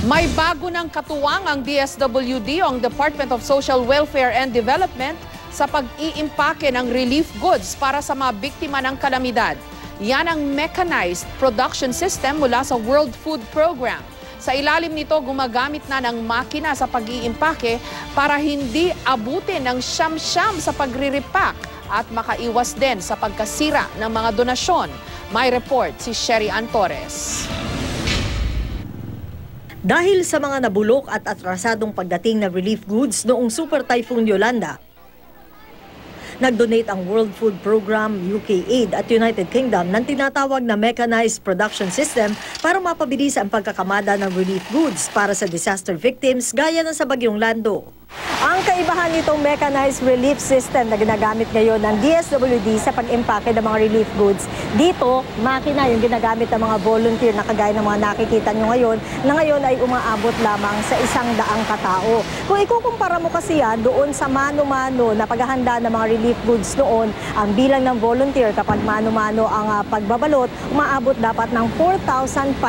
May bago ng katuwang ang DSWD o ang Department of Social Welfare and Development sa pag-iimpake ng relief goods para sa mga biktima ng kalamidad. Yan ang mechanized production system mula sa World Food Program. Sa ilalim nito, gumagamit na ng makina sa pag-iimpake para hindi abutin ng siyam-siyam sa pagre-repack at makaiwas din sa pagkasira ng mga donasyon. May report si Sherry Ann Torres. Dahil sa mga nabulok at atrasadong pagdating na relief goods noong Super Typhoon Yolanda, nag-donate ang World Food Program, UK Aid at United Kingdom ng tinatawag na Mechanized Production System para mapabilis ang pagkakamada ng relief goods para sa disaster victims gaya ng sa Bagyong Lando. Ang kaibahan nitong mechanized relief system na ginagamit ngayon ng DSWD sa pag-impake ng mga relief goods, dito, makina yung ginagamit ng mga volunteer na kagaya ng mga nakikita nyo ngayon, na ngayon ay umaabot lamang sa 100 katao. Kung ikukumpara mo kasi yan doon sa mano-mano na paghahanda ng mga relief goods noon, ang bilang ng volunteer kapag mano-mano ang pagbabalot, umaabot dapat ng 4,500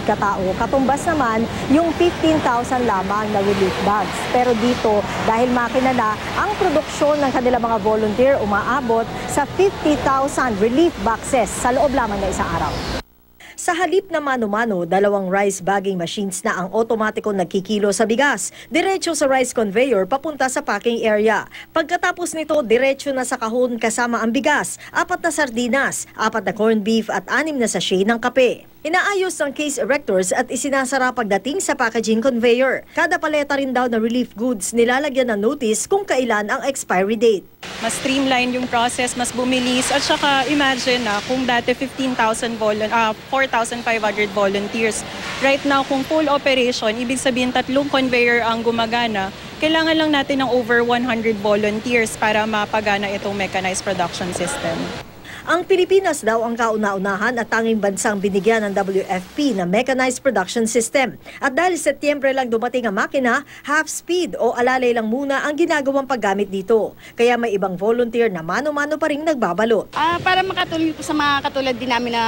katao. Katumbas naman yung 15,000 lamang na relief bags. Pero dito, dahil makina na, ang produksyon ng kanilang mga volunteer umaabot sa 50,000 relief boxes sa loob lamang ng isang araw. Sa halip na mano-mano, 2 rice bagging machines na ang otomatikong nagkikilo sa bigas. Diretso sa rice conveyor papunta sa packing area. Pagkatapos nito, diretso na sa kahon kasama ang bigas, 4 na sardinas, 4 na corned beef at 6 na sachet ng kape. Inaayos ng case erectors at isinasara pagdating sa packaging conveyor. Kada paleta rin daw na relief goods nilalagyan ng notice kung kailan ang expiry date. Mas streamline yung process, mas bumilis. At saka imagine na kung dati 4,500 volunteers. Right now, kung full operation, ibig sabihin 3 conveyor ang gumagana, kailangan lang natin ng over 100 volunteers para mapagana itong mechanized production system. Ang Pilipinas daw ang kauna-unahan at tanging bansang binigyan ng WFP na Mechanized Production System. At dahil Setyembre lang dumating ang makina, half speed o alalay lang muna ang ginagawang paggamit dito. Kaya may ibang volunteer na mano-mano pa rin nagbabalot. Para makatulong po sa mga katulad din namin na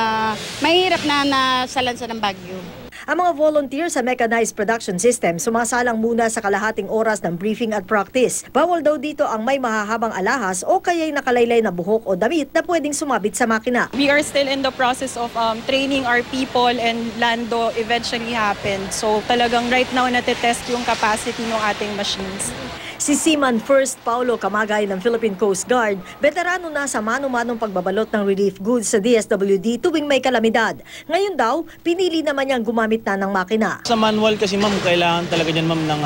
mahirap na nasalansa ng bagyo. Ang mga volunteer sa Mechanized Production System sumasalang muna sa kalahating oras ng briefing at practice. Bawal daw dito ang may mahahabang alahas o kaya'y nakalaylay na buhok o damit na pwedeng sumabit sa makina. We are still in the process of training our people and Lando eventually happened. So talagang right now natetest yung capacity ng ating machines. Si Seaman First Paulo Camagay ng Philippine Coast Guard, veterano na sa mano-manong pagbabalot ng relief goods sa DSWD tuwing may kalamidad. Ngayon daw, pinili naman niyang gumamit na ng makina. Sa manual kasi ma'am, kailangan talaga dyan ma'am ng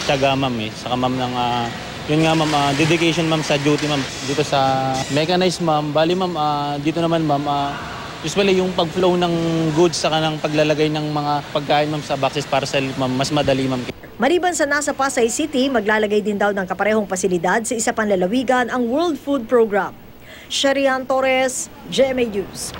tiyaga ma'am Saka ma'am ng, yun nga ma'am, dedication ma'am sa duty ma'am. Dito sa mechanized ma'am, bali ma'am, dito naman ma'am, usually yung pag-flow ng goods saka ng paglalagay ng mga pagkain ma'am sa boxes para sa ma'am, mas madali ma'am. Maliban sa nasa Pasay City, maglalagay din daw ng kaparehong pasilidad sa isa pang lalawigan ang World Food Program. Sherry Ann Torres, GMA News.